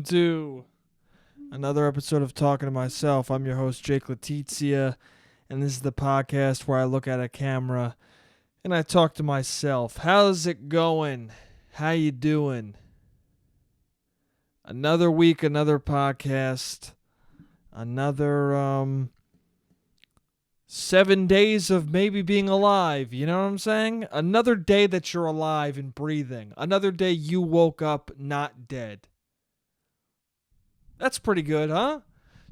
to another episode of Talking to Myself. I'm your host, Jake Letizia, and this is the podcast where I look at a camera and I talk to myself. How's it going? How you doing? Another week, another podcast, another 7 days of maybe being alive, you know what I'm saying? Another day that you're alive and breathing. Another day you woke up not dead. That's pretty good, huh?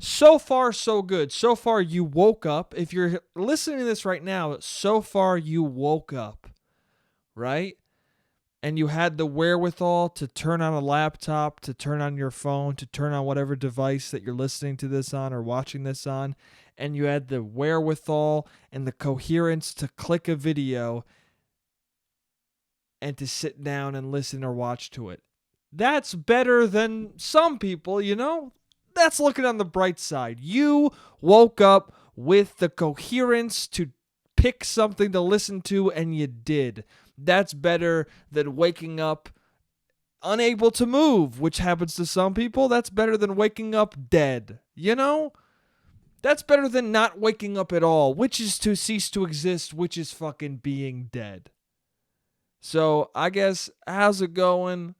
So far, so good. So far, you woke up. If you're listening to this right now, so far you woke up, right? And you had the wherewithal to turn on a laptop, to turn on your phone, to turn on whatever device that you're listening to this on or watching this on. And you had the wherewithal and the coherence to click a video and to sit down and listen or watch to it. That's better than some people, you know? That's looking on the bright side. You woke up with the coherence to pick something to listen to, and you did. That's better than waking up unable to move, which happens to some people. That's better than waking up dead, you know? That's better than not waking up at all, which is to cease to exist, which is fucking being dead. So, I guess, how's it going?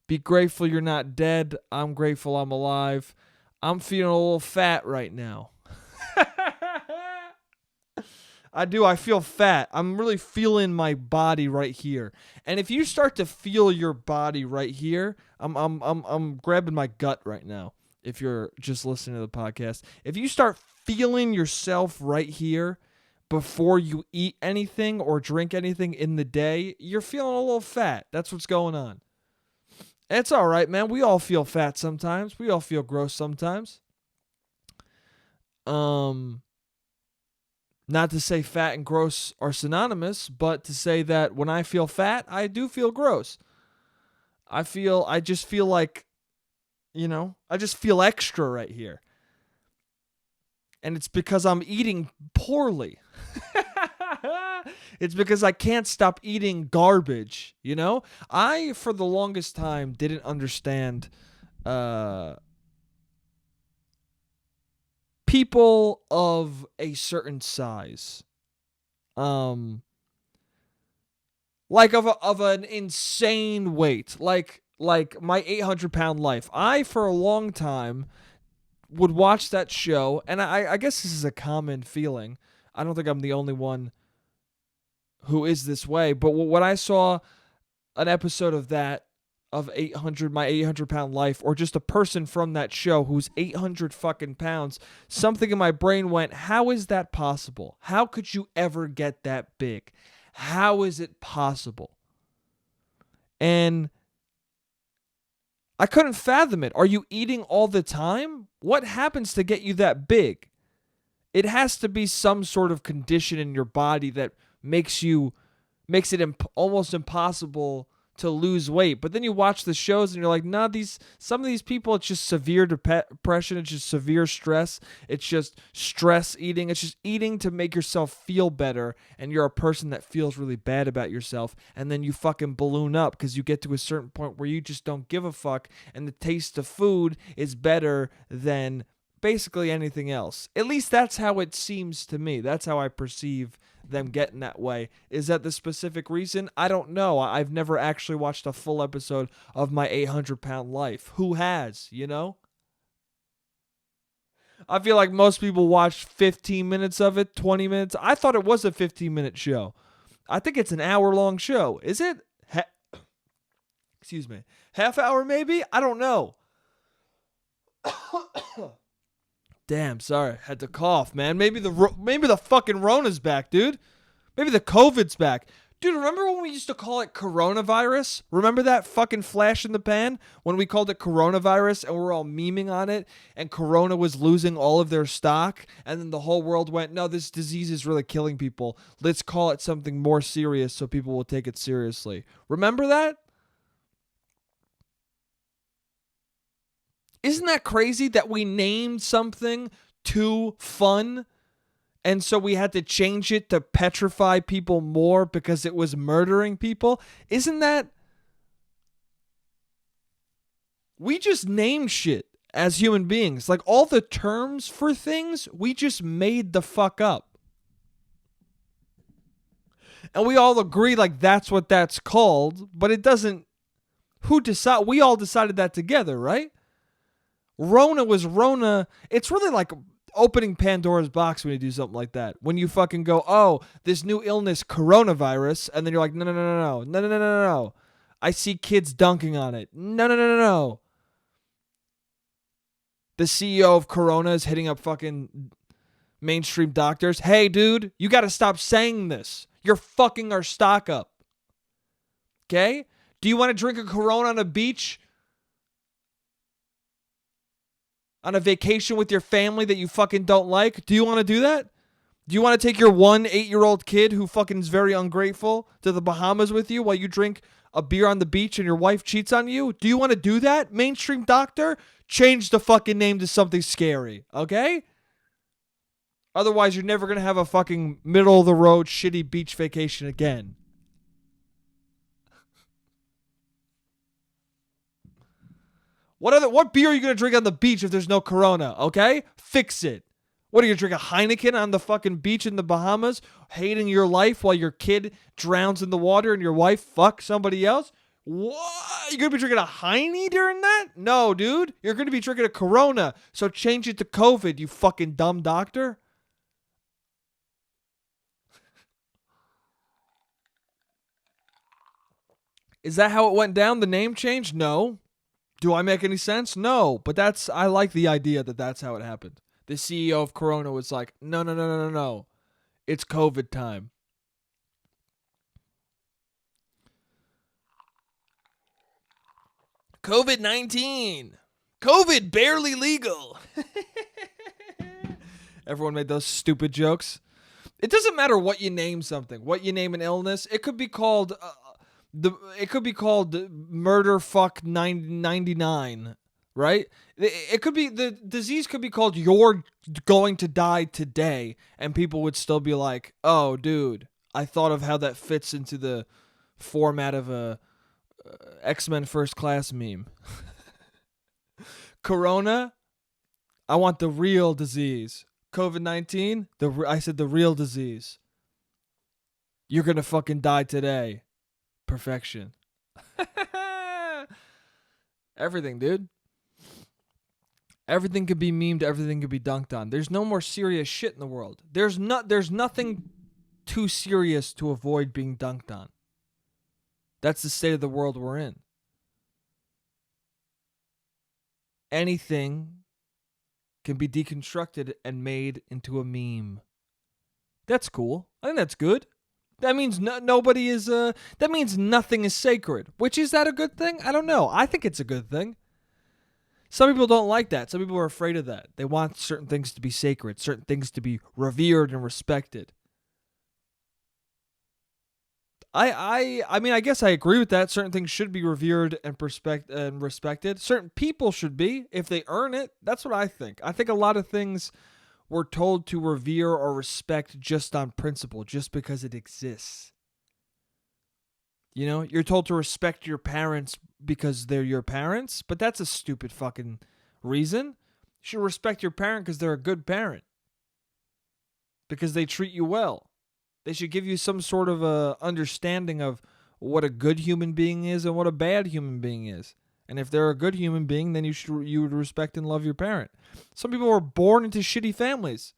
Be grateful you're not dead. I'm grateful I'm alive. I'm feeling a little fat right now. I do. I feel fat. I'm really feeling my body right here. And if you start to feel your body right here, I'm grabbing my gut right now. If you're just listening to the podcast, if you start feeling yourself right here before you eat anything or drink anything in the day, you're feeling a little fat. That's what's going on. It's all right, man. We all feel fat sometimes. We all feel gross sometimes. Not to say fat and gross are synonymous, but to say that when I feel fat, I do feel gross. I just feel like, I just feel extra right here. And it's because I'm eating poorly. It's because I can't stop eating garbage, you know? I, for the longest time, didn't understand people of a certain size. Like of an insane weight. Like my 800-pound life. I, for a long time, would watch that show, and I guess this is a common feeling. I don't think I'm the only one who is this way, but when I saw an episode of that, of my 800-pound life, or just a person from that show who's 800 fucking pounds, something in my brain went, how is that possible? How could you ever get that big? How is it possible? And I couldn't fathom it. Are you eating all the time? What happens to get you that big? It has to be some sort of condition in your body that makes it almost impossible to lose weight. But then you watch the shows and you're like, nah, some of these people, it's just severe depression, it's just severe stress, it's just stress eating, it's just eating to make yourself feel better, and you're a person that feels really bad about yourself, and then you fucking balloon up because you get to a certain point where you just don't give a fuck, and the taste of food is better than basically anything else. At least that's how it seems to me. That's how I perceive them getting that way. Is that the specific reason? I don't know. I've never actually watched a full episode of my 800-pound life. Who has, you know? I feel like most people watch 15 minutes of it, 20 minutes. I thought it was a 15-minute show. I think it's an hour-long show. Is it? Excuse me. Half hour maybe? I don't know. Damn, sorry. Had to cough, man. Maybe the fucking Rona's back, dude. Maybe the COVID's back. Dude, remember when we used to call it coronavirus? Remember that fucking flash in the pan? When we called it coronavirus and we were all memeing on it and Corona was losing all of their stock, and then the whole world went, no, this disease is really killing people. Let's call it something more serious so people will take it seriously. Remember that? Isn't that crazy that we named something too fun, and so we had to change it to petrify people more because it was murdering people? Isn't that We just name shit as human beings. Like all the terms for things, we just made the fuck up. And we all agree like that's what that's called, but it doesn't. Who decide? We all decided that together, right? Rona was Rona. It's really like opening Pandora's box when you do something like that. When you fucking go, oh, this new illness, coronavirus, and then you're like, no, no, no, no, no, no, no, no, no, no. I see kids dunking on it. No, no, no, no, no. The CEO of Corona is hitting up fucking mainstream doctors. Hey, dude, you got to stop saying this. You're fucking our stock up. Okay? Do you want to drink a Corona on a beach? On a vacation with your family that you fucking don't like? Do you want to do that? Do you want to take your 8-year-old kid who fucking is very ungrateful to the Bahamas with you while you drink a beer on the beach and your wife cheats on you? Do you want to do that, mainstream doctor? Change the fucking name to something scary, okay? Otherwise, you're never going to have a fucking middle-of-the-road shitty beach vacation again. What beer are you going to drink on the beach if there's no Corona, okay? Fix it. What, are you going to drink a Heineken on the fucking beach in the Bahamas, hating your life while your kid drowns in the water and your wife fucks somebody else? What? You're going to be drinking a Heine during that? No, dude. You're going to be drinking a Corona, so change it to COVID, you fucking dumb doctor. Is that how it went down, the name change? No. Do I make any sense? No. But I like the idea that that's how it happened. The CEO of Corona was like, no, no, no, no, no, no. It's COVID time. COVID-19. COVID barely legal. Everyone made those stupid jokes. It doesn't matter what you name something, what you name an illness. It could be called murder fuck 99, right? It could be, the disease could be called you're going to die today, and people would still be like, oh, dude, I thought of how that fits into the format of a X-Men First Class meme. Corona, I want the real disease. COVID-19, I said the real disease. You're going to fucking die today. Perfection. Everything, dude. Everything could be memed, everything could be dunked on. There's no more serious shit in the world. There's nothing too serious to avoid being dunked on. That's the state of the world we're in. Anything can be deconstructed and made into a meme. That's cool. I think that's good. That means nobody is. That means nothing is sacred. Which, is that a good thing? I don't know. I think it's a good thing. Some people don't like that. Some people are afraid of that. They want certain things to be sacred, certain things to be revered and respected. I mean, I guess I agree with that. Certain things should be revered and respected. Certain people should be, if they earn it. That's what I think. I think a lot of things we're told to revere or respect just on principle, just because it exists. You know, you're told to respect your parents because they're your parents, but that's a stupid fucking reason. You should respect your parent because they're a good parent. Because they treat you well. They should give you some sort of a understanding of what a good human being is and what a bad human being is. And if they're a good human being, then you would respect and love your parent. Some people were born into shitty families.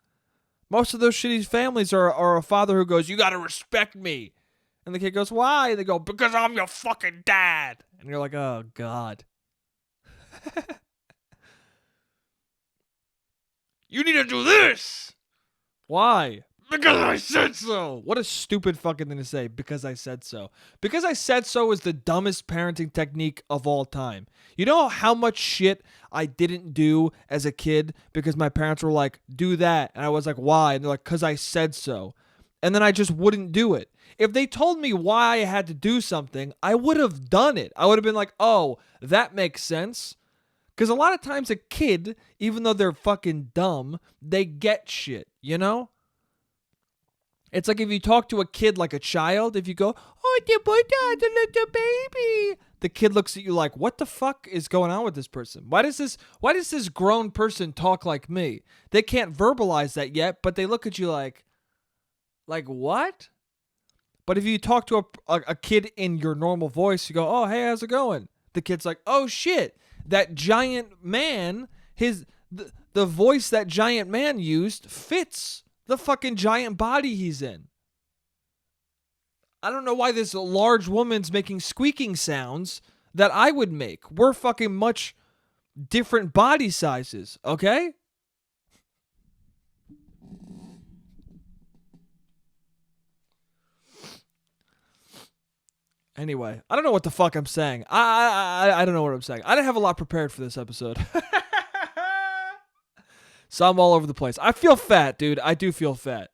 Most of those shitty families are a father who goes, you got to respect me. And the kid goes, why? And they go, because I'm your fucking dad. And you're like, oh, God. You need to do this. Why? Because I said so. What a stupid fucking thing to say. Because I said so. Because I said so is the dumbest parenting technique of all time. You know how much shit I didn't do as a kid because my parents were like, do that. And I was like, why? And they're like, because I said so. And then I just wouldn't do it. If they told me why I had to do something, I would have done it. I would have been like, oh, that makes sense. Because a lot of times a kid, even though they're fucking dumb, they get shit, you know? It's like if you talk to a kid like a child, if you go, oh, the little baby, the kid looks at you like, what the fuck is going on with this person? Why does this grown person talk like me? They can't verbalize that yet, but they look at you like what? But if you talk to a kid in your normal voice, you go, oh, hey, how's it going? The kid's like, oh, shit, that giant man, the voice that giant man used fits the fucking giant body he's in. I don't know why this large woman's making squeaking sounds that I would make. We're fucking much different body sizes, okay? Anyway, I don't know what the fuck I'm saying. I don't know what I'm saying. I didn't have a lot prepared for this episode. So I'm all over the place. I feel fat, dude. I do feel fat.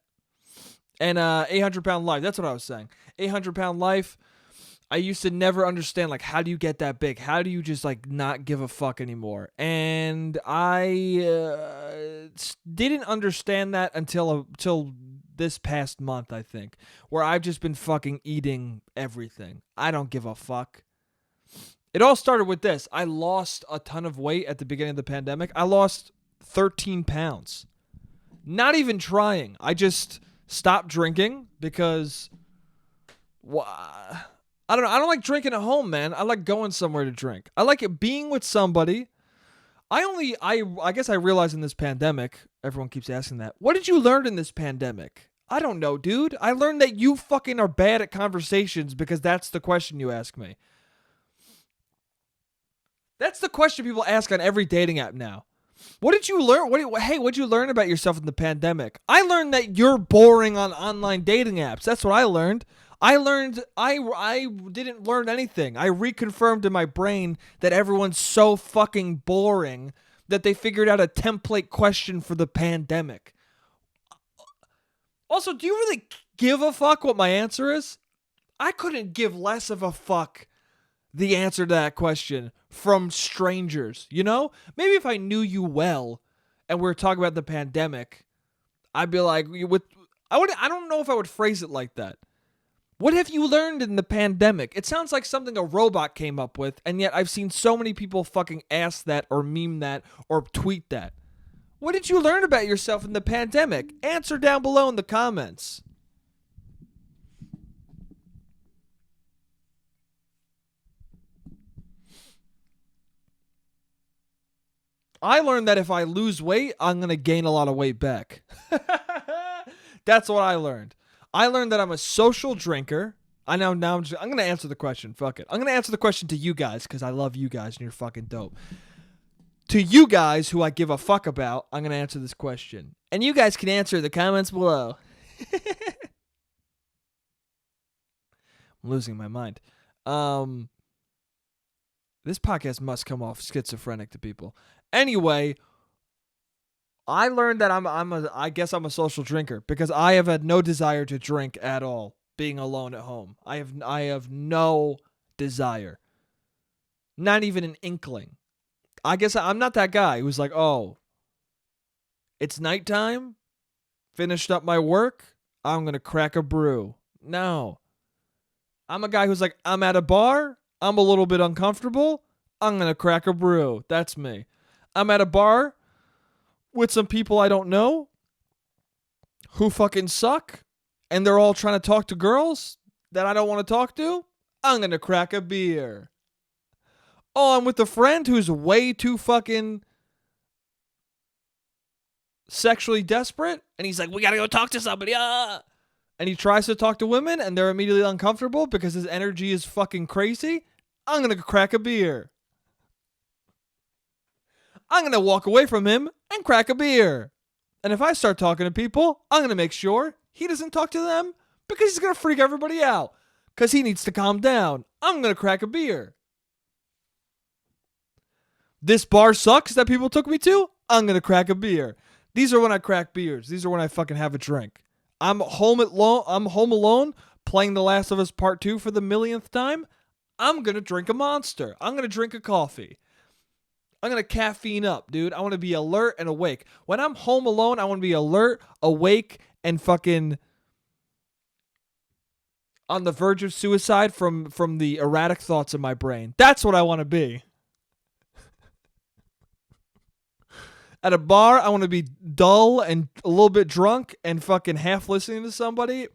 And 800-pound life. That's what I was saying. 800-pound life. I used to never understand, like, how do you get that big? How do you just, like, not give a fuck anymore? And I didn't understand that until this past month, I think, where I've just been fucking eating everything. I don't give a fuck. It all started with this. I lost a ton of weight at the beginning of the pandemic. I lost 13 pounds. Not even trying. I just stopped drinking because I don't know. I don't like drinking at home, man. I like going somewhere to drink. I like it being with somebody. I guess I realized in this pandemic, everyone keeps asking that. What did you learn in this pandemic? I don't know, dude. I learned that you fucking are bad at conversations because that's the question you ask me. That's the question people ask on every dating app now. What did you learn? What'd you learn about yourself in the pandemic? I learned that you're boring on online dating apps. That's what I learned. I didn't learn anything. I reconfirmed in my brain that everyone's so fucking boring that they figured out a template question for the pandemic. Also, do you really give a fuck what my answer is? I couldn't give less of a fuck the answer to that question from strangers, you know? Maybe if I knew you well and we were talking about the pandemic, I'd be like, I don't know if I would phrase it like that. What have you learned in the pandemic? It sounds like something a robot came up with, and yet I've seen so many people fucking ask that or meme that or tweet that. What did you learn about yourself in the pandemic? Answer down below in the comments. I learned that if I lose weight, I'm going to gain a lot of weight back. That's what I learned. I learned that I'm a social drinker. I'm going to answer the question. Fuck it. I'm going to answer the question to you guys because I love you guys and you're fucking dope. To you guys who I give a fuck about, I'm going to answer this question. And you guys can answer in the comments below. I'm losing my mind. This podcast must come off schizophrenic to people. Anyway, I learned that I guess I'm a social drinker because I have had no desire to drink at all being alone at home. I have no desire. Not even an inkling. I guess I'm not that guy who's like, "Oh, it's nighttime. Finished up my work. I'm going to crack a brew." No. I'm a guy who's like, "I'm at a bar. I'm a little bit uncomfortable. I'm going to crack a brew." That's me. I'm at a bar with some people I don't know who fucking suck, and they're all trying to talk to girls that I don't want to talk to. I'm going to crack a beer. Oh, I'm with a friend who's way too fucking sexually desperate, and he's like, "We got to go talk to somebody." And he tries to talk to women, and they're immediately uncomfortable because his energy is fucking crazy. I'm going to crack a beer. I'm going to walk away from him and crack a beer. And if I start talking to people, I'm going to make sure he doesn't talk to them because he's going to freak everybody out because he needs to calm down. I'm going to crack a beer. This bar sucks that people took me to. I'm going to crack a beer. These are when I crack beers. These are when I fucking have a drink. I'm home alone playing The Last of Us Part 2 for the millionth time. I'm going to drink a Monster. I'm going to drink a coffee. I'm going to caffeine up, dude. I want to be alert and awake. When I'm home alone, I want to be alert, awake, and fucking on the verge of suicide from the erratic thoughts in my brain. That's what I want to be. At a bar, I want to be dull and a little bit drunk and fucking half listening to somebody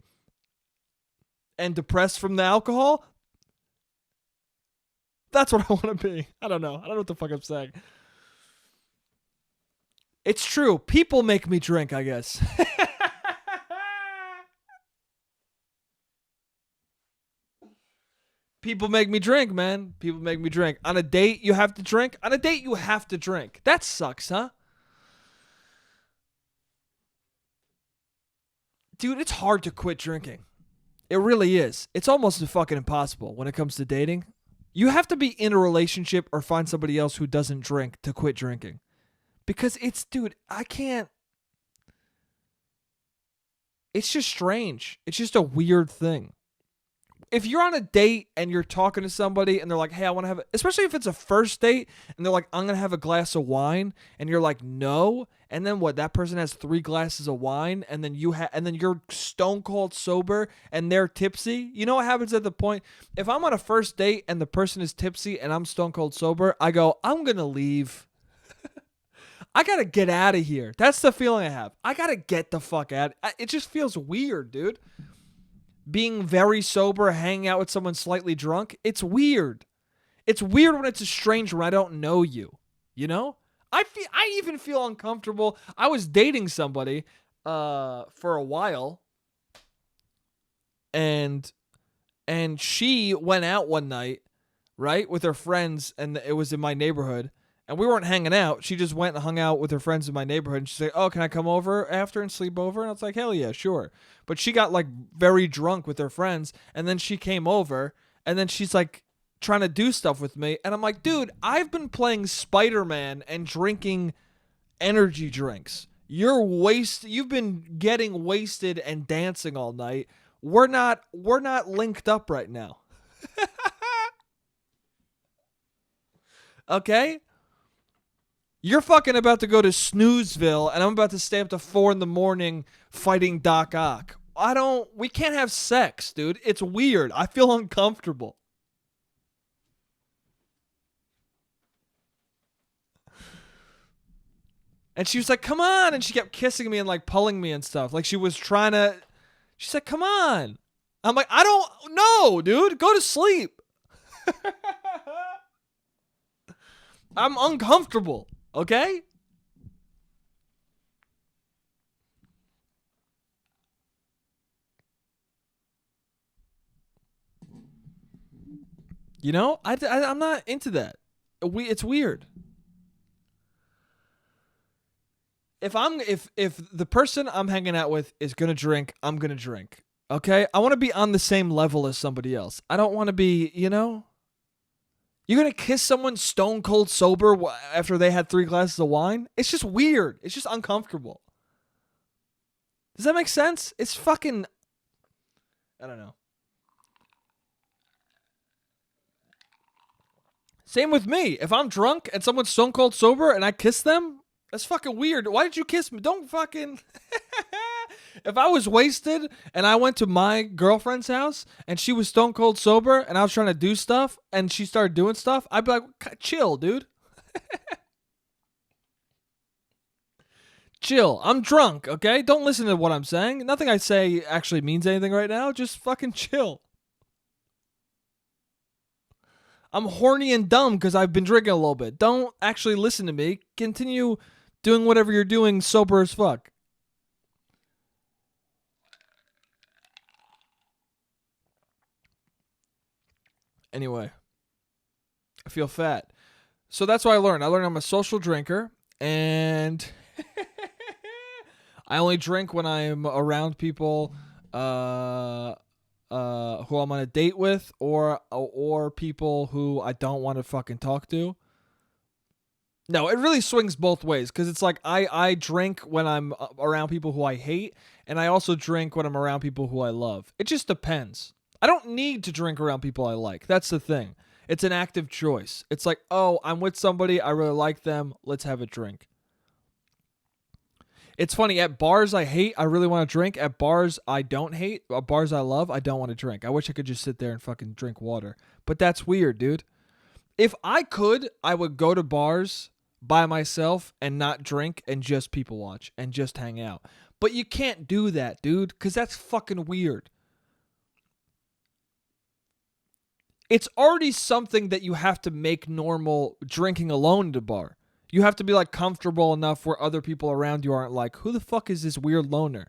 and depressed from the alcohol. That's what I want to be. I don't know what the fuck I'm saying. It's true. People make me drink, I guess. People make me drink, man. People make me drink. On a date, you have to drink. On a date, you have to drink. That sucks, huh? Dude, it's hard to quit drinking. It really is. It's almost fucking impossible when it comes to dating. You have to be in a relationship or find somebody else who doesn't drink to quit drinking. Because dude, I can't. It's just strange. It's just a weird thing. If you're on a date and you're talking to somebody and they're like, hey, I want to have, especially if it's a first date and they're like, I'm going to have a glass of wine, and you're like, no. And then what? That person has 3 glasses of wine, and then and then you're stone cold sober and they're tipsy. You know what happens at the point? If I'm on a first date and the person is tipsy and I'm stone cold sober, I go, I'm going to leave. I got to get out of here. That's the feeling I have. I got to get the fuck out. It just feels weird, dude. Being very sober, hanging out with someone slightly drunk, it's weird. It's weird when it's a stranger when I don't know you. You know? I even feel uncomfortable. I was dating somebody for a while, and she went out one night, right, with her friends, and it was in my neighborhood. And we weren't hanging out. She just went and hung out with her friends in my neighborhood. And she said, oh, can I come over after and sleep over? And I was like, hell yeah, sure. But she got like very drunk with her friends. And then she came over. And then she's like trying to do stuff with me. And I'm like, dude, I've been playing Spider-Man and drinking energy drinks. You've been getting wasted and dancing all night. We're not linked up right now. Okay? You're fucking about to go to Snoozeville, and I'm about to stay up to 4 a.m. fighting Doc Ock. We can't have sex, dude. It's weird. I feel uncomfortable. And she was like, come on. And she kept kissing me and like pulling me and stuff. Like she was trying to, she said, come on. I'm like, I don't know, dude. Go to sleep. I'm uncomfortable. Okay? You know, I'm not into that. It's weird. If the person I'm hanging out with is gonna drink, I'm gonna drink. Okay? I want to be on the same level as somebody else. I don't want to be, you know. You're gonna kiss someone stone cold sober after they had 3 glasses of wine? It's just weird. It's just uncomfortable. Does that make sense? It's fucking. I don't know. Same with me. If I'm drunk and someone's stone cold sober and I kiss them, that's fucking weird. Why did you kiss me? Don't fucking. If I was wasted and I went to my girlfriend's house and she was stone cold sober and I was trying to do stuff and she started doing stuff, I'd be like, chill, dude. Chill. I'm drunk, okay? Don't listen to what I'm saying. Nothing I say actually means anything right now. Just fucking chill. I'm horny and dumb because I've been drinking a little bit. Don't actually listen to me. Continue doing whatever you're doing sober as fuck. Anyway, I feel fat. So that's what I learned. I learned I'm a social drinker, and I only drink when I'm around people who I'm on a date with or people who I don't want to fucking talk to. No, it really swings both ways because it's like I drink when I'm around people who I hate, and I also drink when I'm around people who I love. It just depends. I don't need to drink around people I like. That's the thing. It's an active choice. It's like, oh, I'm with somebody. I really like them. Let's have a drink. It's funny, at bars I hate, I really want to drink. At bars I don't hate. At bars I love, I don't want to drink. I wish I could just sit there and fucking drink water. But that's weird, dude. If I could, I would go to bars by myself and not drink and just people watch and just hang out. But you can't do that, dude, because that's fucking weird. It's already something that you have to make normal drinking alone at a bar. You have to be like comfortable enough where other people around you aren't like, who the fuck is this weird loner?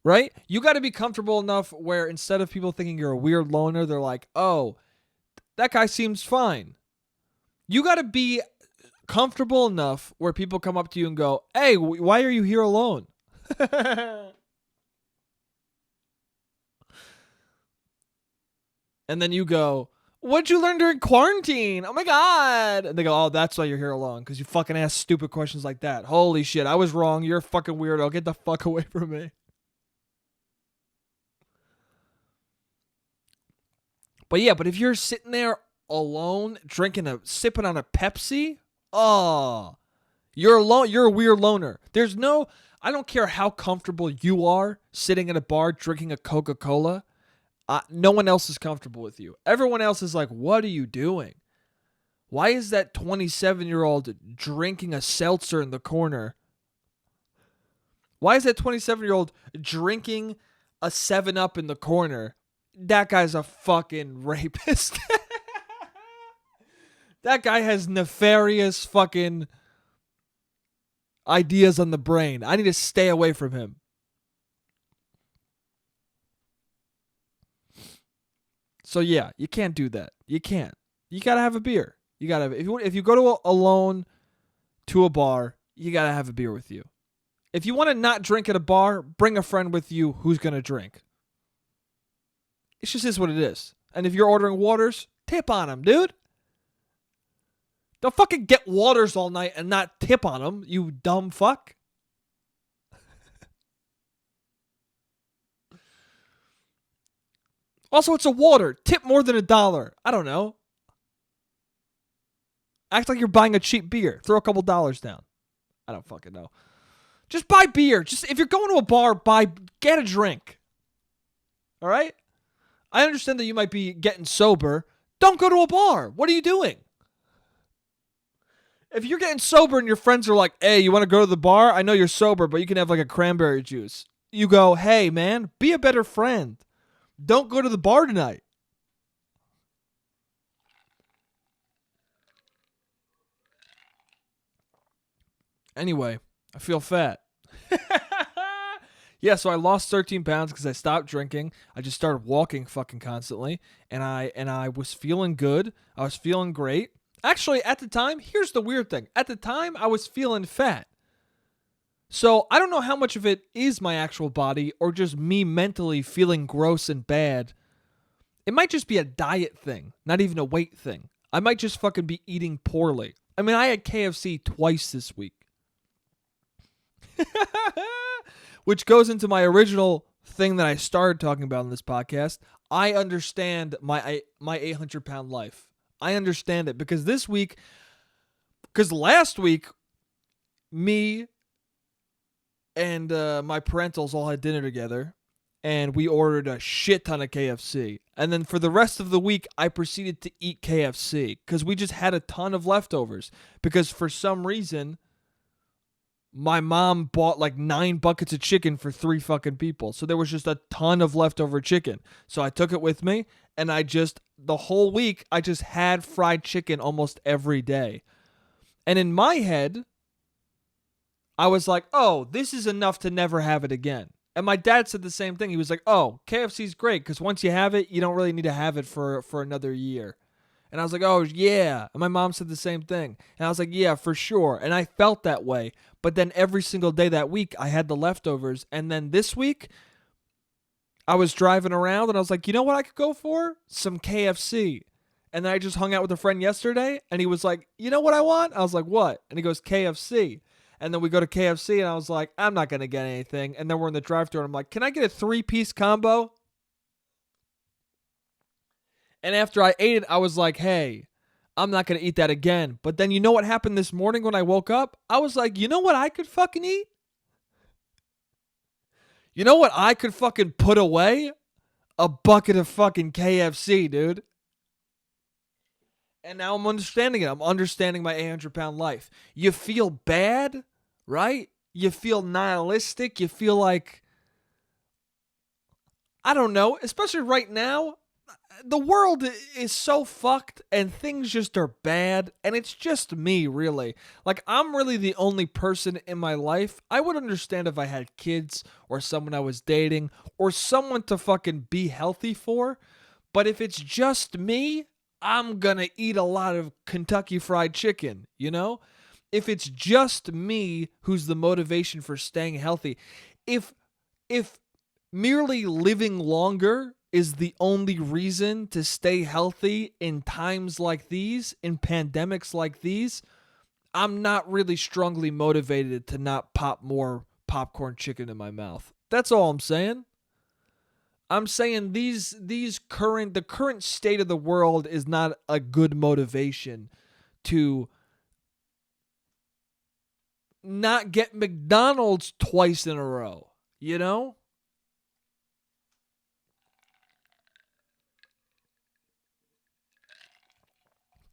Right? You got to be comfortable enough where instead of people thinking you're a weird loner, they're like, oh, that guy seems fine. You got to be comfortable enough where people come up to you and go, hey, why are you here alone? And then you go, what'd you learn during quarantine? Oh my God. And they go, oh, that's why you're here alone. Because you fucking ask stupid questions like that. Holy shit, I was wrong. You're a fucking weirdo. Get the fuck away from me. But yeah, but if you're sitting there alone, sipping on a Pepsi, oh, you're alone. You're a weird loner. I don't care how comfortable you are sitting at a bar drinking a Coca-Cola. No one else is comfortable with you. Everyone else is like, what are you doing? Why is that 27-year-old drinking a seltzer in the corner? Why is that 27-year-old drinking a 7-Up in the corner? That guy's a fucking rapist. That guy has nefarious fucking ideas on the brain. I need to stay away from him. So yeah, you can't do that. You can't. You gotta have a beer. You gotta if you go to alone to a bar, you gotta have a beer with you. If you want to not drink at a bar, bring a friend with you who's gonna drink. It just is what it is. And if you're ordering waters, tip on them, dude. Don't fucking get waters all night and not tip on them, you dumb fuck. Also, it's a water. Tip more than $1. I don't know. Act like you're buying a cheap beer. Throw a couple dollars down. I don't fucking know. Just buy beer. Just if you're going to a bar, get a drink. All right? I understand that you might be getting sober. Don't go to a bar. What are you doing? If you're getting sober and your friends are like, hey, you want to go to the bar? I know you're sober, but you can have like a cranberry juice. You go, hey, man, be a better friend. Don't go to the bar tonight. Anyway, I feel fat. Yeah, so I lost 13 pounds because I stopped drinking. I just started walking fucking constantly, and I was feeling good. I was feeling great. Actually, at the time, here's the weird thing. At the time, I was feeling fat. So I don't know how much of it is my actual body or just me mentally feeling gross and bad. It might just be a diet thing, not even a weight thing. I might just fucking be eating poorly. I mean, I had KFC twice this week. Which goes into my original thing that I started talking about in this podcast. I understand my 800-pound life. I understand it because last week, me and my parentals all had dinner together, and we ordered a shit ton of KFC. And then for the rest of the week, I proceeded to eat KFC because we just had a ton of leftovers. Because for some reason, my mom bought like 9 buckets of chicken for 3 fucking people. So there was just a ton of leftover chicken. So I took it with me, and the whole week, I just had fried chicken almost every day. And in my head, I was like, oh, this is enough to never have it again. And my dad said the same thing. He was like, oh, KFC's great because once you have it, you don't really need to have it for another year. And I was like, oh, yeah. And my mom said the same thing. And I was like, yeah, for sure. And I felt that way. But then every single day that week, I had the leftovers. And then this week, I was driving around and I was like, you know what I could go for? Some KFC. And then I just hung out with a friend yesterday. And he was like, you know what I want? I was like, what? And he goes, KFC. And then we go to KFC and I was like, I'm not going to get anything. And then we're in the drive-thru and I'm like, can I get a 3-piece combo? And after I ate it, I was like, hey, I'm not going to eat that again. But then you know what happened this morning when I woke up? I was like, you know what I could fucking eat? You know what I could fucking put away? A bucket of fucking KFC, dude. And now I'm understanding it. I'm understanding my 800-pound life. You feel bad, right? You feel nihilistic. You feel like, I don't know, especially right now, the world is so fucked and things just are bad. And it's just me, really. Like, I'm really the only person in my life. I would understand if I had kids or someone I was dating or someone to fucking be healthy for. But if it's just me, I'm gonna eat a lot of Kentucky Fried Chicken, you know? If it's just me who's the motivation for staying healthy, if merely living longer is the only reason to stay healthy in times like these, in pandemics like these, I'm not really strongly motivated to not pop more popcorn chicken in my mouth. That's all I'm saying. I'm saying the current state of the world is not a good motivation to not get McDonald's twice in a row, you know?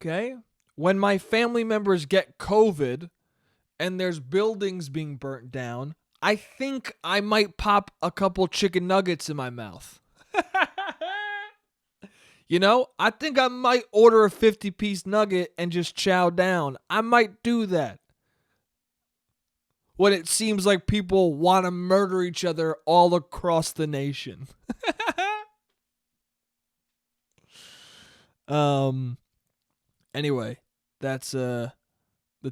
Okay? When my family members get COVID and there's buildings being burnt down, I think I might pop a couple chicken nuggets in my mouth. You know, I think I might order a 50-piece nugget and just chow down. I might do that. When it seems like people want to murder each other all across the nation. Anyway, that's the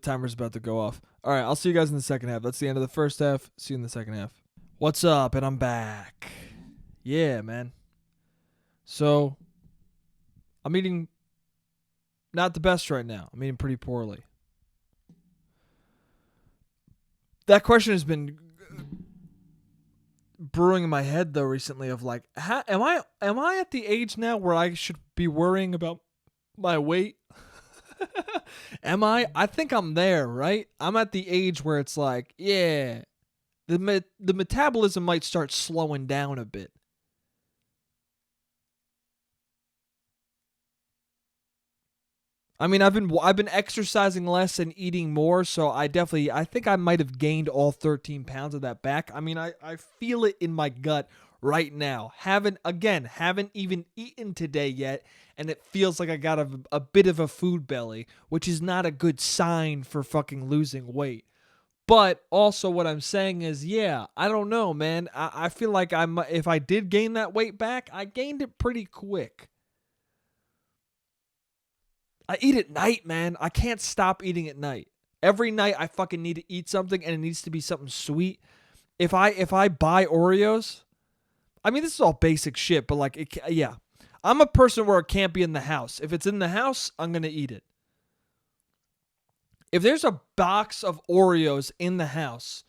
timer's about to go off. All right, I'll see you guys in the second half. That's the end of the first half. See you in the second half. What's up? And I'm back. Yeah, man. So, I'm eating not the best right now. I'm eating pretty poorly. That question has been brewing in my head though recently of like, am I at the age now where I should be worrying about my weight? Am I? I think I'm there, right? I'm at the age where it's like, yeah, the metabolism might start slowing down a bit. I mean, I've been exercising less and eating more, so I think I might have gained all 13 pounds of that back. I mean, I feel it in my gut right now. Haven't even eaten today yet, and it feels like I got a bit of a food belly, which is not a good sign for fucking losing weight. But also what I'm saying is, yeah, I don't know, man. I feel like if I did gain that weight back, I gained it pretty quick. I eat at night, man. I can't stop eating at night. Every night I fucking need to eat something, and it needs to be something sweet. If I buy Oreos, I mean, this is all basic shit, but like, yeah. I'm a person where it can't be in the house. If it's in the house, I'm going to eat it. If there's a box of Oreos in the house,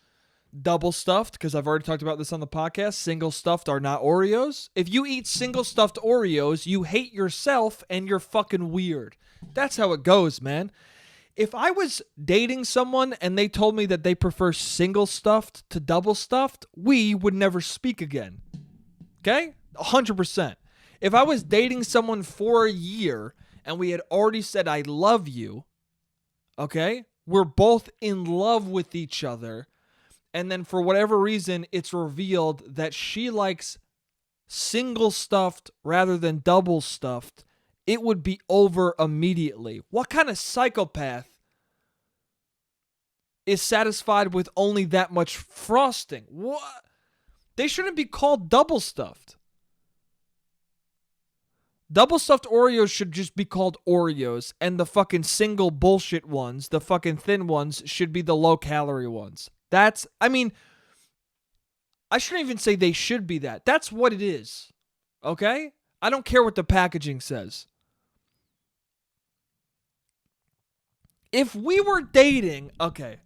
double stuffed, because I've already talked about this on the podcast, single stuffed are not Oreos. If you eat single stuffed Oreos, you hate yourself and you're fucking weird. That's how it goes, man. If I was dating someone and they told me that they prefer single stuffed to double stuffed, we would never speak again. Okay? 100%. If I was dating someone for a year and we had already said, I love you, okay? We're both in love with each other. And then for whatever reason, it's revealed that she likes single stuffed rather than double stuffed. It would be over immediately. What kind of psychopath is satisfied with only that much frosting? What? They shouldn't be called double stuffed. Double stuffed Oreos should just be called Oreos, and the fucking single bullshit ones, the fucking thin ones, should be the low calorie ones. I shouldn't even say they should be that. That's what it is. Okay? I don't care what the packaging says. If we were dating, okay,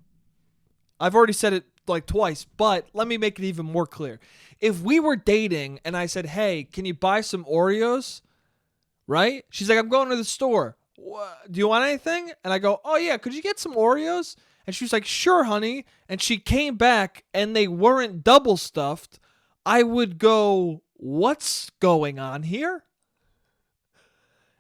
I've already said it like twice, but let me make it even more clear. If we were dating and I said, hey, can you buy some Oreos? Right? She's like, I'm going to the store. Do you want anything? And I go, oh yeah, could you get some Oreos? And she was like, sure, honey. And she came back and they weren't double stuffed. I would go, what's going on here?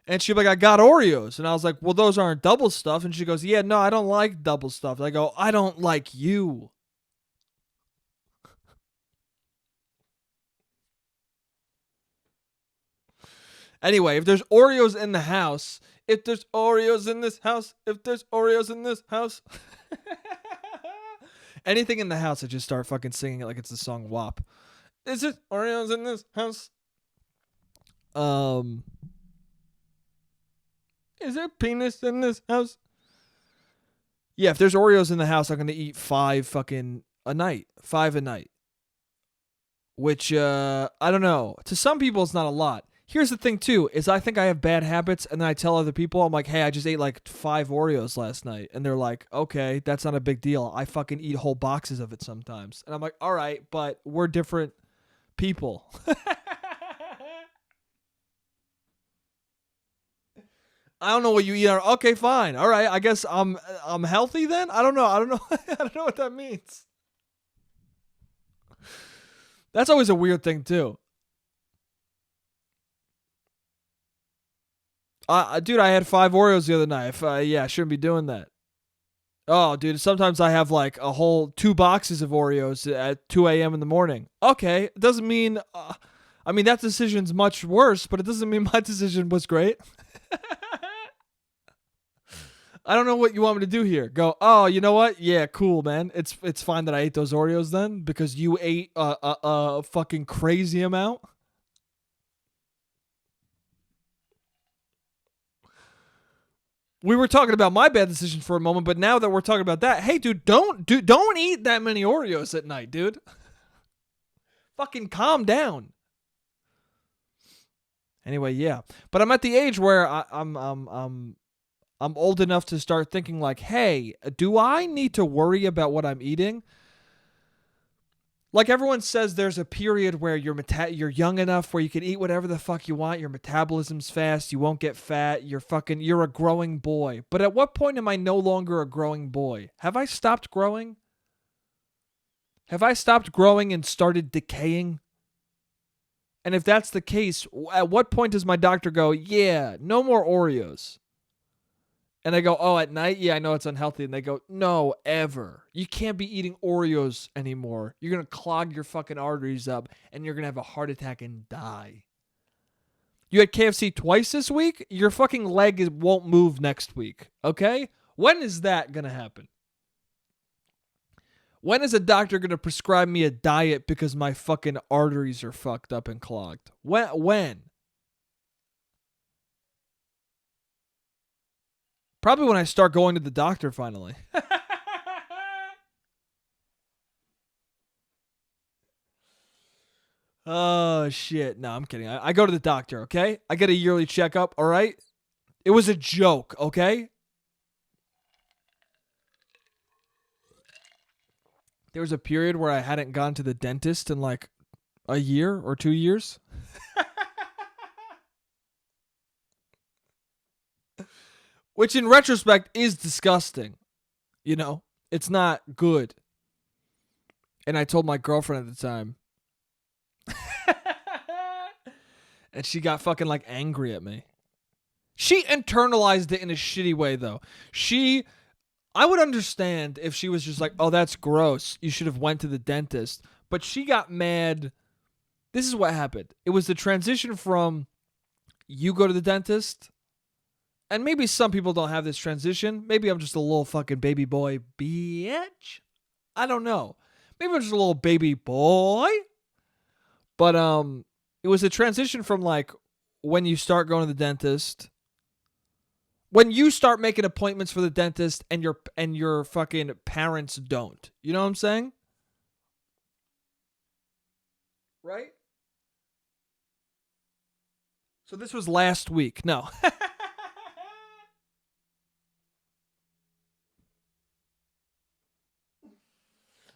And she'd be like, I got Oreos. And I was like, well, those aren't double stuffed. And she goes, yeah, no, I don't like double stuffed. I go, I don't like you. Anyway, if there's Oreos in the house, if there's Oreos in this house, if there's Oreos in this house. Anything in the house, I just start fucking singing it like it's the song WAP. Is it Oreos in this house? Is there penis in this house? Yeah, if there's Oreos in the house, I'm gonna eat 5 fucking a night. 5 a night. Which I don't know. To some people it's not a lot. Here's the thing too, is I think I have bad habits, and then I tell other people, I'm like, hey, I just ate like 5 Oreos last night. And they're like, okay, that's not a big deal. I fucking eat whole boxes of it sometimes. And I'm like, all right, but we're different people. I don't know what you eat. Okay, fine. All right, I guess I'm healthy then? I don't know. I don't know. I don't know what that means. That's always a weird thing too. Dude, I had 5 Oreos the other night. Yeah, I shouldn't be doing that. Oh, dude, sometimes I have like a whole 2 boxes of Oreos at 2 a.m. in the morning. Okay, it doesn't mean, I mean, that decision's much worse, but it doesn't mean my decision was great. I don't know what you want me to do here. Go, oh, you know what? Yeah, cool, man. It's fine that I ate those Oreos then because you ate a fucking crazy amount. We were talking about my bad decision for a moment, but now that we're talking about that, hey, dude, don't eat that many Oreos at night, dude. Fucking calm down. Anyway, yeah, but I'm at the age where I'm old enough to start thinking like, hey, do I need to worry about what I'm eating? Like everyone says, there's a period where you're young enough where you can eat whatever the fuck you want. Your metabolism's fast. You won't get fat. You're a growing boy. But at what point am I no longer a growing boy? Have I stopped growing? Have I stopped growing and started decaying? And if that's the case, at what point does my doctor go, yeah, no more Oreos? And I go, oh, at night? Yeah, I know it's unhealthy. And they go, no, ever. You can't be eating Oreos anymore. You're going to clog your fucking arteries up and you're going to have a heart attack and die. You had KFC twice this week? Your fucking leg won't move next week, okay? When is that going to happen? When is a doctor going to prescribe me a diet because my fucking arteries are fucked up and clogged? When? Probably when I start going to the doctor finally. Oh, shit. No, I'm kidding. I go to the doctor, okay? I get a yearly checkup, all right? It was a joke, okay? There was a period where I hadn't gone to the dentist in like a year or 2 years. Which in retrospect is disgusting. You know, it's not good. And I told my girlfriend at the time. And she got fucking like angry at me. She internalized it in a shitty way though. I would understand if she was just like, oh, that's gross. You should have went to the dentist. But she got mad. This is what happened. It was the transition from you go to the dentist. And maybe some people don't have this transition. Maybe I'm just a little fucking baby boy bitch. I don't know. Maybe I'm just a little baby boy. But it was a transition from like when you start going to the dentist, when you start making appointments for the dentist and your fucking parents don't. You know what I'm saying? Right? So this was last week. No.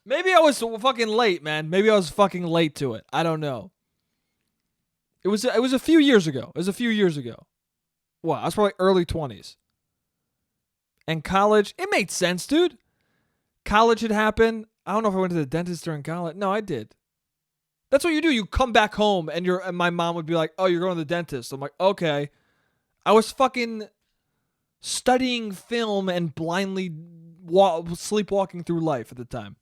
Maybe I was fucking late, man. Maybe I was fucking late to it. I don't know. It was a few years ago. It was a few years ago. Well, I was probably early 20s. And college, it made sense, dude. College had happened. I don't know if I went to the dentist during college. No, I did. That's what you do. You come back home and my mom would be like, "Oh, you're going to the dentist." I'm like, "Okay." I was fucking studying film and blindly sleepwalking through life at the time.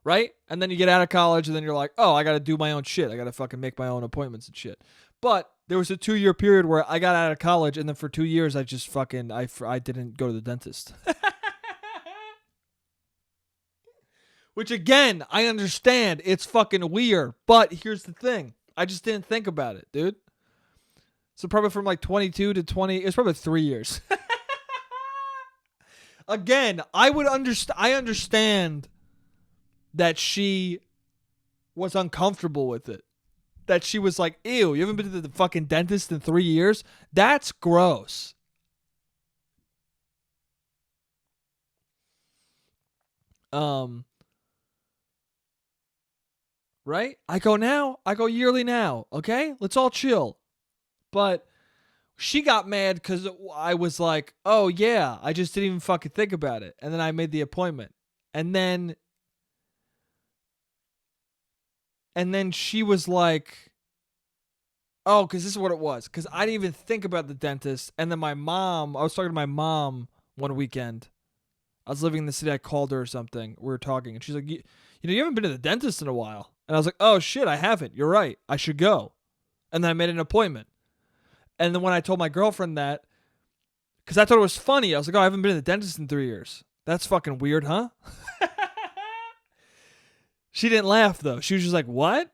Right? And then you get out of college and then you're like, "Oh, I got to do my own shit. I got to fucking make my own appointments and shit." But there was a 2-year period where I got out of college and then for 2 years I just fucking I didn't go to the dentist. Which, again, I understand. It's fucking weird. But here's the thing. I just didn't think about it, dude. So probably from like 22 to 20. It's probably 3 years. Again, I understand that she was uncomfortable with it. That she was like, "Ew, you haven't been to the fucking dentist in 3 years? That's gross." Right? I go yearly now, okay? Let's all chill. But she got mad because I was like, "Oh, yeah, I just didn't even fucking think about it." And then I made the appointment. And then she was like, "Oh, because this is what it was." Because I didn't even think about the dentist. And then I was talking to my mom one weekend. I was living in the city. I called her or something. We were talking. And she's like, you haven't been to the dentist in a while. And I was like, "Oh, shit, I haven't. You're right. I should go." And then I made an appointment. And then when I told my girlfriend that, because I thought it was funny, I was like, "Oh, I haven't been to the dentist in 3 years. That's fucking weird, huh?" She didn't laugh, though. She was just like, "What?"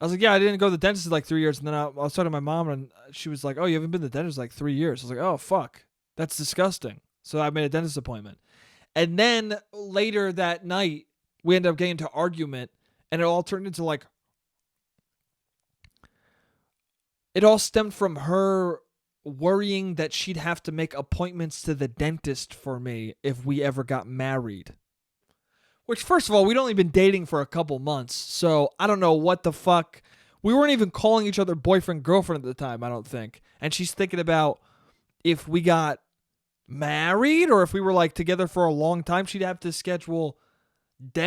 I was like, "Yeah, I didn't go to the dentist in like 3 years." And then I was talking to my mom, and she was like, "Oh, you haven't been to the dentist in like 3 years." I was like, "Oh, fuck. That's disgusting." So I made a dentist appointment. And then later that night, we ended up getting into argument, and it all turned into like, it all stemmed from her worrying that she'd have to make appointments to the dentist for me if we ever got married. Which, first of all, we'd only been dating for a couple months, so I don't know what the fuck. We weren't even calling each other boyfriend, girlfriend at the time, I don't think. And she's thinking about if we got married or if we were like together for a long time, she'd have to schedule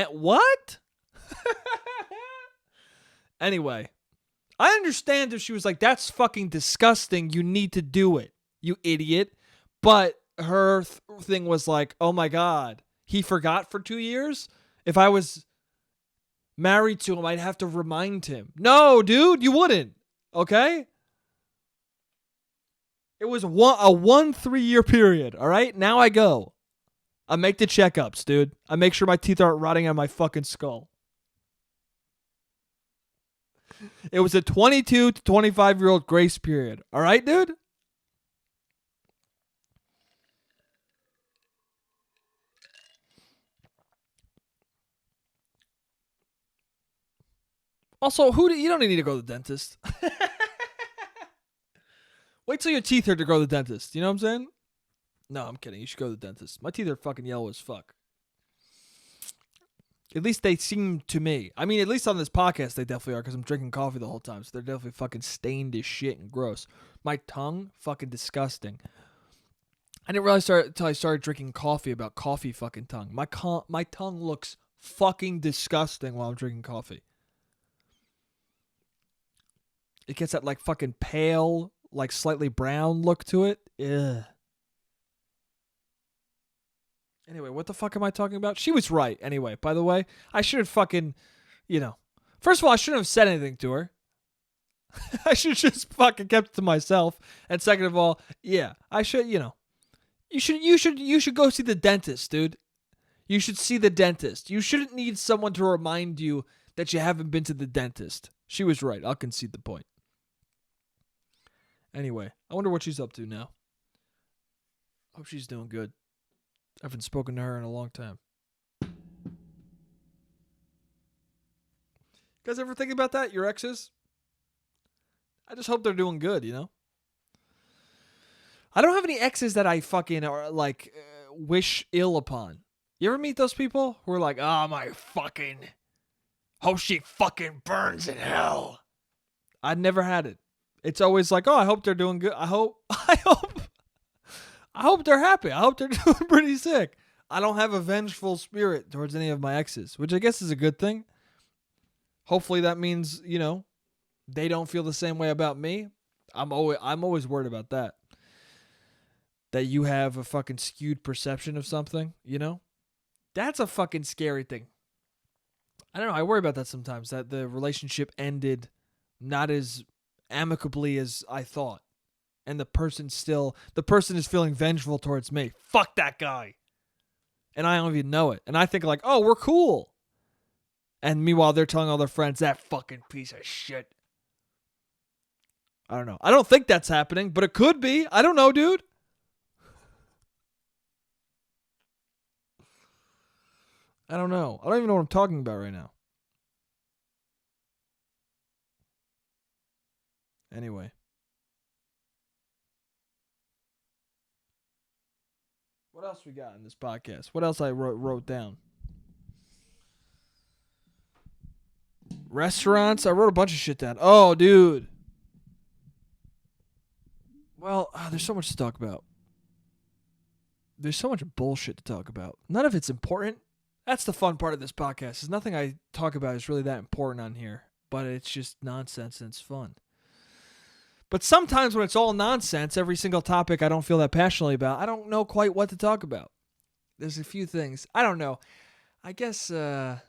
what? Anyway, I understand if she was like, "That's fucking disgusting. You need to do it, you idiot." But her thing was like, "Oh my God, he forgot for 2 years? If I was married to him, I'd have to remind him." No, dude, you wouldn't. Okay? It was a 3-year period, all right? Now I go. I make the checkups, dude. I make sure my teeth aren't rotting on my fucking skull. It was a 22 to 25-year-old grace period. All right, dude? Also, you don't need to go to the dentist. Wait till your teeth hurt to go to the dentist. You know what I'm saying? No, I'm kidding. You should go to the dentist. My teeth are fucking yellow as fuck. At least they seem to me. I mean, at least on this podcast, they definitely are because I'm drinking coffee the whole time. So they're definitely fucking stained as shit and gross. My tongue, fucking disgusting. I didn't realize until I started drinking coffee about coffee fucking tongue. My tongue looks fucking disgusting while I'm drinking coffee. It gets that like fucking pale, like slightly brown look to it. Ugh. Anyway, what the fuck am I talking about? She was right. Anyway, by the way, I should have fucking, first of all, I shouldn't have said anything to her. I should have just fucking kept it to myself. And second of all, yeah, I should, you should go see the dentist, dude. You should see the dentist. You shouldn't need someone to remind you that you haven't been to the dentist. She was right. I'll concede the point. Anyway, I wonder what she's up to now. Hope she's doing good. I haven't spoken to her in a long time. You guys ever think about that? Your exes? I just hope they're doing good, I don't have any exes that I fucking are like wish ill upon. You ever meet those people who are like, "Oh my fucking, hope she fucking burns in hell"? I've never had it. It's always like, "Oh, I hope they're doing good. I hope I hope they're happy. I hope they're doing pretty sick. I don't have a vengeful spirit towards any of my exes, which I guess is a good thing. Hopefully that means, they don't feel the same way about me. I'm always worried about that. That you have a fucking skewed perception of something, That's a fucking scary thing. I don't know. I worry about that sometimes, that the relationship ended not as amicably as I thought. And the person is feeling vengeful towards me. Fuck that guy. And I don't even know it. And I think like, oh, we're cool. And meanwhile, they're telling all their friends, that fucking piece of shit. I don't know. I don't think that's happening, but it could be. I don't know, dude. I don't know. I don't even know what I'm talking about right now. Anyway. What else we got in this podcast? What else I wrote down? Restaurants? I wrote a bunch of shit down. Oh, dude. Well, there's so much to talk about. There's so much bullshit to talk about. None of it's important. That's the fun part of this podcast. Is nothing I talk about is really that important on here. But it's just nonsense and it's fun. But sometimes when it's all nonsense, every single topic I don't feel that passionately about, I don't know quite what to talk about. There's a few things. I don't know. I guess, I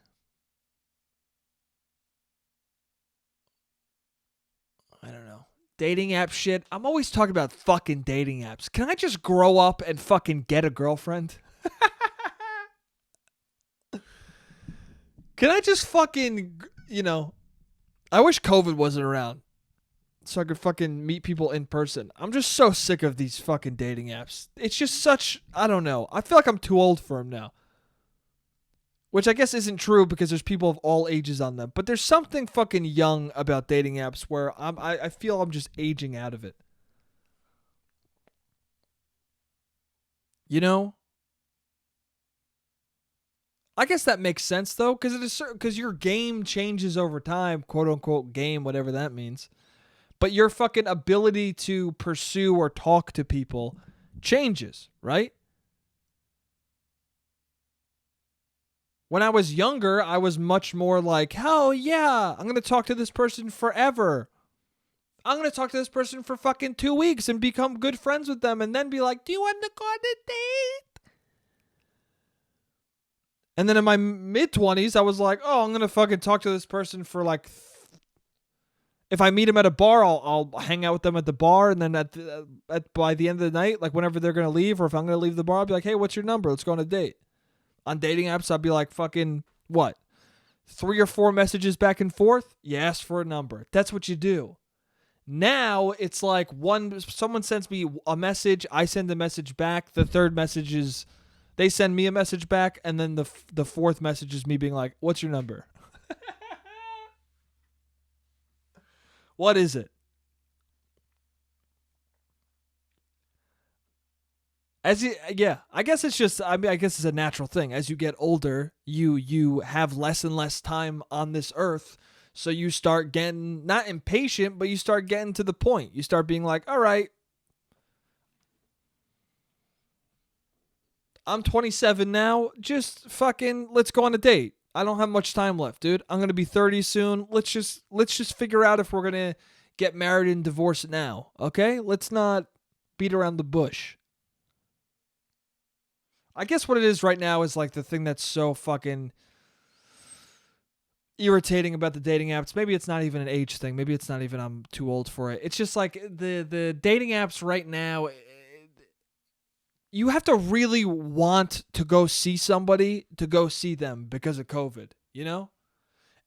don't know. Dating app shit. I'm always talking about fucking dating apps. Can I just grow up and fucking get a girlfriend? Can I just fucking, I wish COVID wasn't around. So I could fucking meet people in person. I'm just so sick of these fucking dating apps. It's just such, I don't know. I feel like I'm too old for them now. Which I guess isn't true because there's people of all ages on them. But there's something fucking young about dating apps where I feel I'm just aging out of it. I guess that makes sense though, because your game changes over time, quote unquote game, whatever that means. But your fucking ability to pursue or talk to people changes, right? When I was younger, I was much more like, hell yeah, I'm going to talk to this person forever. I'm going to talk to this person for fucking 2 weeks and become good friends with them and then be like, do you want to go on a date? And then in my mid-20s, I was like, oh, I'm going to fucking talk to this person for like if I meet them at a bar, I'll hang out with them at the bar, and then by the end of the night, like whenever they're going to leave, or if I'm going to leave the bar, I'll be like, hey, what's your number? Let's go on a date. On dating apps, I'll be like, fucking, what? 3 or 4 messages back and forth? You ask for a number. That's what you do. Now, it's like someone sends me a message, I send a message back, the third message is, they send me a message back, and then the fourth message is me being like, what's your number? What is it? I guess it's just, I guess it's a natural thing. As you get older, you have less and less time on this earth, so you start getting, not impatient, but you start getting to the point. You start being like, all right, I'm 27 now, just fucking, let's go on a date. I don't have much time left, dude. I'm going to be 30 soon. Let's just figure out if we're going to get married and divorce now, okay? Let's not beat around the bush. I guess what it is right now is like the thing that's so fucking irritating about the dating apps. Maybe it's not even an age thing. Maybe it's not even I'm too old for it. It's just like the dating apps right now, you have to really want to go see somebody to go see them because of COVID, you know?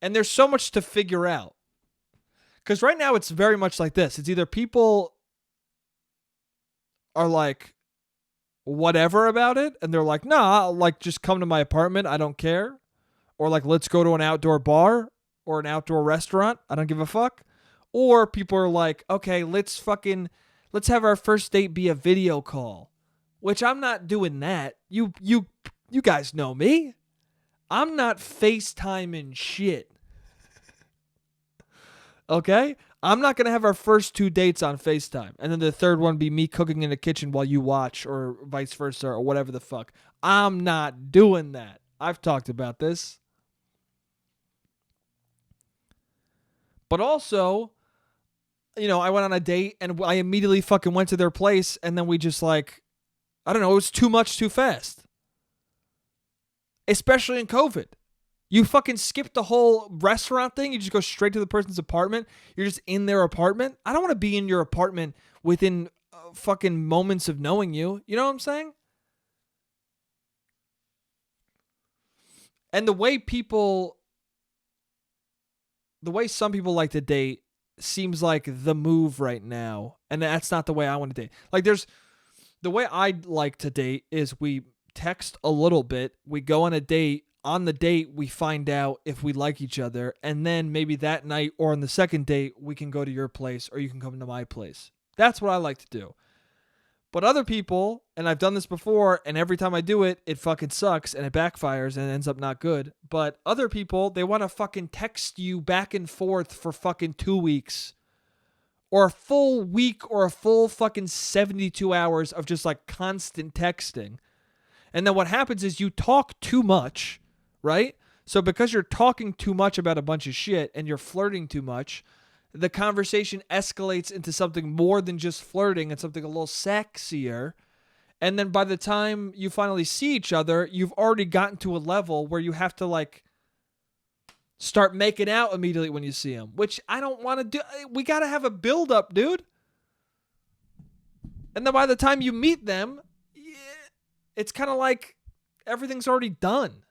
And there's so much to figure out. Because right now it's very much like this. It's either people are like whatever about it, and they're like, nah, like just come to my apartment. I don't care. Or like, let's go to an outdoor bar or an outdoor restaurant. I don't give a fuck. Or people are like, okay, let's have our first date be a video call. Which I'm not doing that. You guys know me. I'm not FaceTiming shit. Okay? I'm not going to have our first 2 dates on FaceTime, and then the third one be me cooking in the kitchen while you watch, or vice versa, or whatever the fuck. I'm not doing that. I've talked about this. But also, I went on a date and I immediately fucking went to their place, and then we just like, I don't know, it was too much too fast. Especially in COVID. You fucking skip the whole restaurant thing. You just go straight to the person's apartment. You're just in their apartment. I don't want to be in your apartment within fucking moments of knowing you. You know what I'm saying? And the way some people like to date seems like the move right now. And that's not the way I want to date. Like the way I'd like to date is we text a little bit. We go on a date. On the date, we find out if we like each other. And then maybe that night or on the second date, we can go to your place or you can come to my place. That's what I like to do. But other people, and I've done this before, and every time I do it, it fucking sucks and it backfires and it ends up not good. But other people, they want to fucking text you back and forth for fucking 2 weeks. Or a full week or a full fucking 72 hours of just like constant texting. And then what happens is you talk too much, right? So because you're talking too much about a bunch of shit and you're flirting too much, the conversation escalates into something more than just flirting and something a little sexier. And then by the time you finally see each other, you've already gotten to a level where you have to like start making out immediately when you see them, which I don't want to do. We got to have a build up, dude. And then by the time you meet them, it's kind of like everything's already done.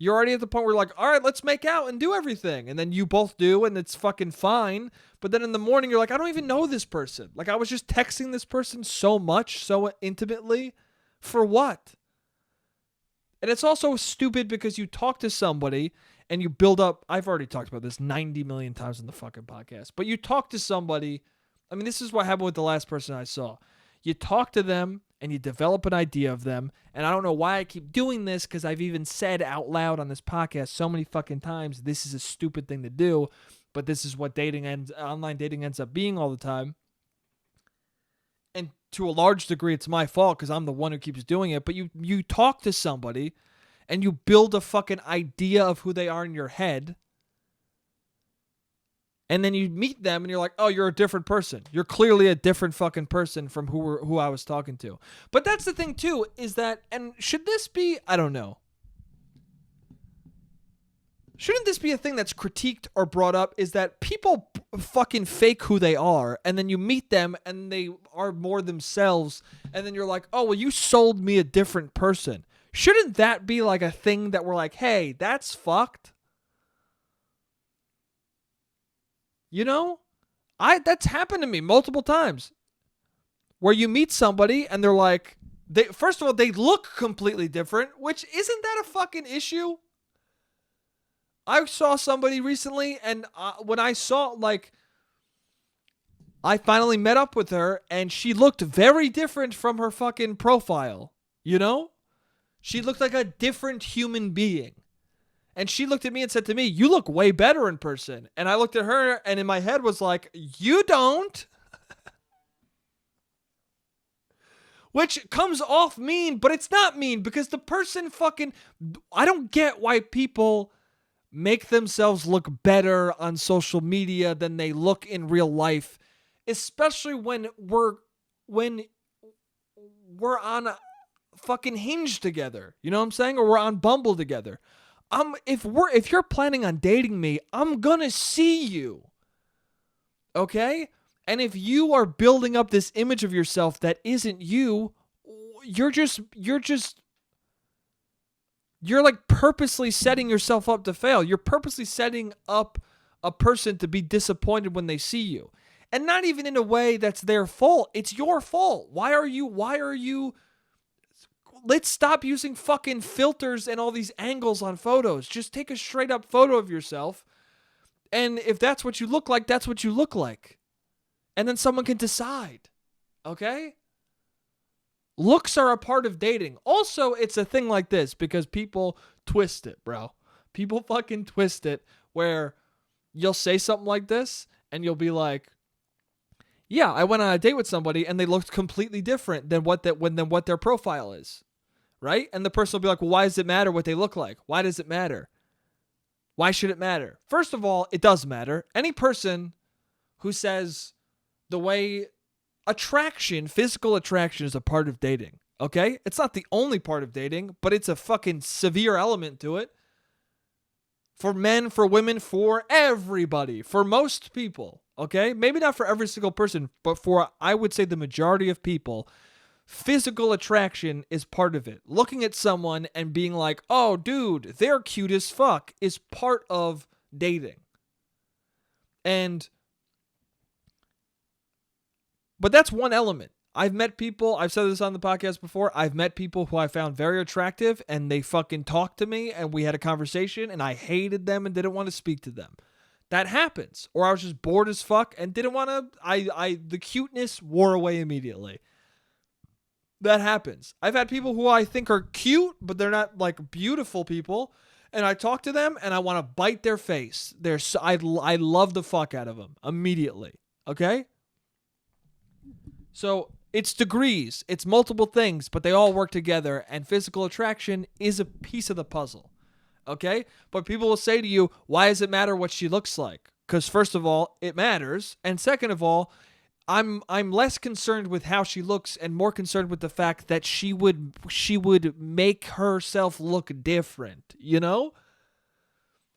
You're already at the point where you're like, all right, let's make out and do everything. And then you both do, and it's fucking fine. But then in the morning, you're like, I don't even know this person. Like, I was just texting this person so much, so intimately. For what? And it's also stupid because you talk to somebody and you build up. I've already talked about this 90 million times in the fucking podcast. But you talk to somebody. I mean, this is what happened with the last person I saw. You talk to them and you develop an idea of them. And I don't know why I keep doing this because I've even said out loud on this podcast so many fucking times, this is a stupid thing to do. But this is what online dating ends up being all the time. And to a large degree, it's my fault because I'm the one who keeps doing it. But you talk to somebody and you build a fucking idea of who they are in your head. And then you meet them and you're like, oh, you're a different person. You're clearly a different fucking person from who I was talking to. But that's the thing too, is that, and should this be, I don't know. Shouldn't this be a thing that's critiqued or brought up, is that people fucking fake who they are and then you meet them and they are more themselves and then you're like, oh, well, you sold me a different person. Shouldn't that be like a thing that we're like, hey, that's fucked? You know, that's happened to me multiple times where you meet somebody and they're like, first of all, they look completely different, which isn't that a fucking issue? I saw somebody recently and when I saw, like, I finally met up with her and she looked very different from her fucking profile, you know? She looked like a different human being. And she looked at me and said to me, you look way better in person. And I looked at her and in my head was like, you don't. Which comes off mean, but it's not mean because the person fucking, I don't get why people make themselves look better on social media than they look in real life. Especially when we're on a fucking Hinge together. You know what I'm saying? Or we're on Bumble together. If you're planning on dating me, I'm gonna see you. Okay? And if you are building up this image of yourself that isn't you, you're like purposely setting yourself up to fail. You're purposely setting up a person to be disappointed when they see you. And not even in a way that's their fault. It's your fault. Why are you Let's stop using fucking filters and all these angles on photos. Just take a straight up photo of yourself. And if that's what you look like, that's what you look like. And then someone can decide. Okay? Looks are a part of dating. Also, it's a thing like this because people twist it, bro. People fucking twist it where you'll say something like this and you'll be like, yeah, I went on a date with somebody and they looked completely different than what their profile is, right? And the person will be like, well, why does it matter what they look like? Why does it matter? Why should it matter? First of all, it does matter. Any person who says the way physical attraction is a part of dating, okay? It's not the only part of dating, but it's a fucking severe element to it. For men, for women, for everybody, for most people, okay? Maybe not for every single person, but for, I would say, the majority of people, physical attraction is part of it. Looking at someone and being like, oh, dude, they're cute as fuck is part of dating. But that's one element. I've met people, I've said this on the podcast before, I've met people who I found very attractive and they fucking talked to me and we had a conversation and I hated them and didn't want to speak to them. That happens. Or I was just bored as fuck and didn't want to, the cuteness wore away immediately. That happens. I've had people who I think are cute, but they're not like beautiful people. And I talk to them and I want to bite their face. I love the fuck out of them immediately. Okay? So it's degrees, it's multiple things, but they all work together, and physical attraction is a piece of the puzzle, okay? But people will say to you, why does it matter what she looks like? Because first of all, it matters, and second of all, I'm less concerned with how she looks and more concerned with the fact that she would make herself look different, you know?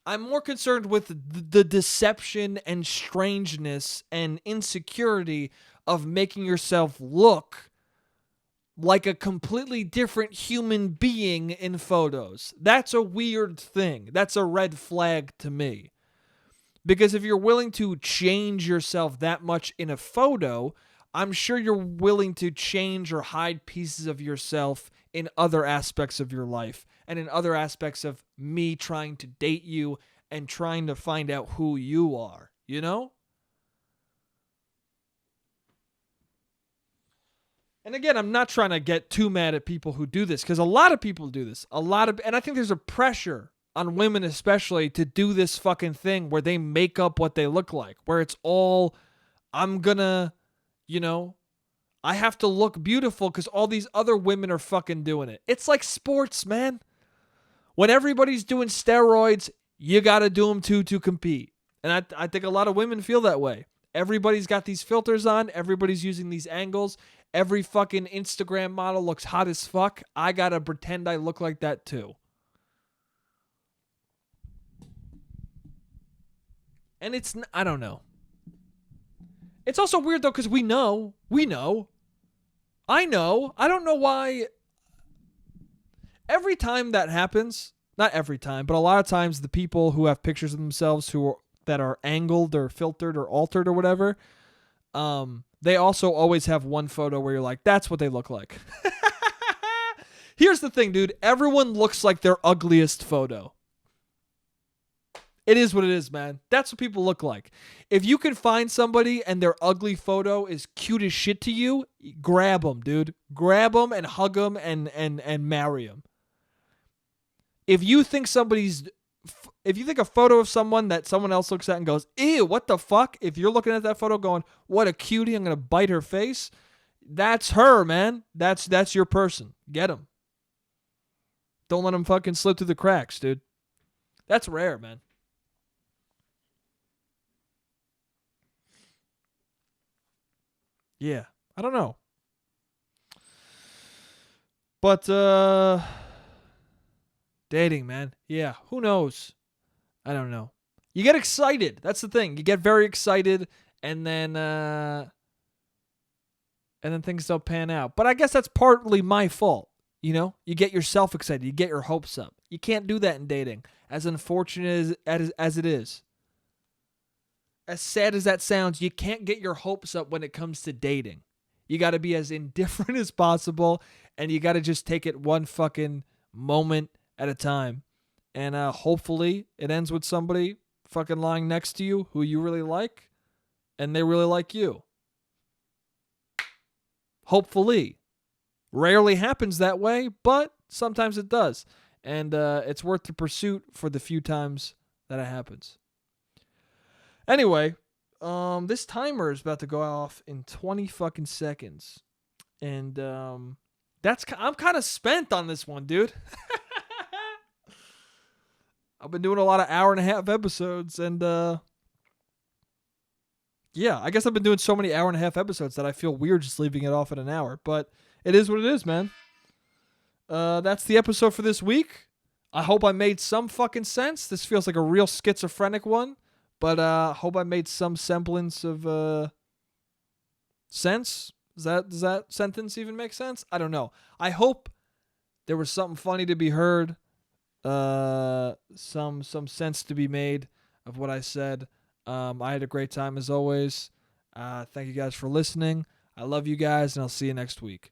I'm more concerned with the deception and strangeness and insecurity of making yourself look like a completely different human being in photos. That's a weird thing. That's a red flag to me. Because if you're willing to change yourself that much in a photo, I'm sure you're willing to change or hide pieces of yourself in other aspects of your life and in other aspects of me trying to date you and trying to find out who you are, you know? And again, I'm not trying to get too mad at people who do this because a lot of people do this. And I think there's a pressure on women especially to do this fucking thing where they make up what they look like, where it's all, I'm gonna, I have to look beautiful because all these other women are fucking doing it. It's like sports, man. When everybody's doing steroids, you got to do them too to compete. And I think a lot of women feel that way. Everybody's got these filters on. Everybody's using these angles. Every fucking Instagram model looks hot as fuck. I got to pretend I look like that too. And I don't know. It's also weird though because we know. I know. I don't know why. Every time that happens, not every time, but a lot of times the people who have pictures of themselves that are angled or filtered or altered or whatever, they also always have one photo where you're like, that's what they look like. Here's the thing, dude. Everyone looks like their ugliest photo. It is what it is, man. That's what people look like. If you can find somebody and their ugly photo is cute as shit to you, grab them, dude. Grab them and hug them and marry them. If you think a photo of someone that someone else looks at and goes, ew, what the fuck? If you're looking at that photo going, what a cutie, I'm going to bite her face. That's her, man. That's your person. Get them. Don't let them fucking slip through the cracks, dude. That's rare, man. Yeah, I don't know. But, dating, man. Yeah, who knows? I don't know. You get excited. That's the thing. You get very excited, and then things don't pan out. But I guess that's partly my fault. You get yourself excited. You get your hopes up. You can't do that in dating, as unfortunate as it is. As sad as that sounds, you can't get your hopes up when it comes to dating. You got to be as indifferent as possible, and you got to just take it one fucking moment at a time. And hopefully it ends with somebody fucking lying next to you who you really like, and they really like you. Hopefully. Rarely happens that way, but sometimes it does. And it's worth the pursuit for the few times that it happens. Anyway, This timer is about to go off in 20 fucking seconds. And I'm kind of spent on this one, dude. I've been doing a lot of hour and a half episodes, and yeah, I guess I've been doing so many hour and a half episodes that I feel weird just leaving it off at an hour, but it is what it is, man. That's the episode for this week. I hope I made some fucking sense. This feels like a real schizophrenic one, but hope I made some semblance of sense. Does that sentence even make sense? I don't know. I hope there was something funny to be heard. Some sense to be made of what I said. I had a great time as always. Thank you guys for listening. I love you guys, and I'll see you next week.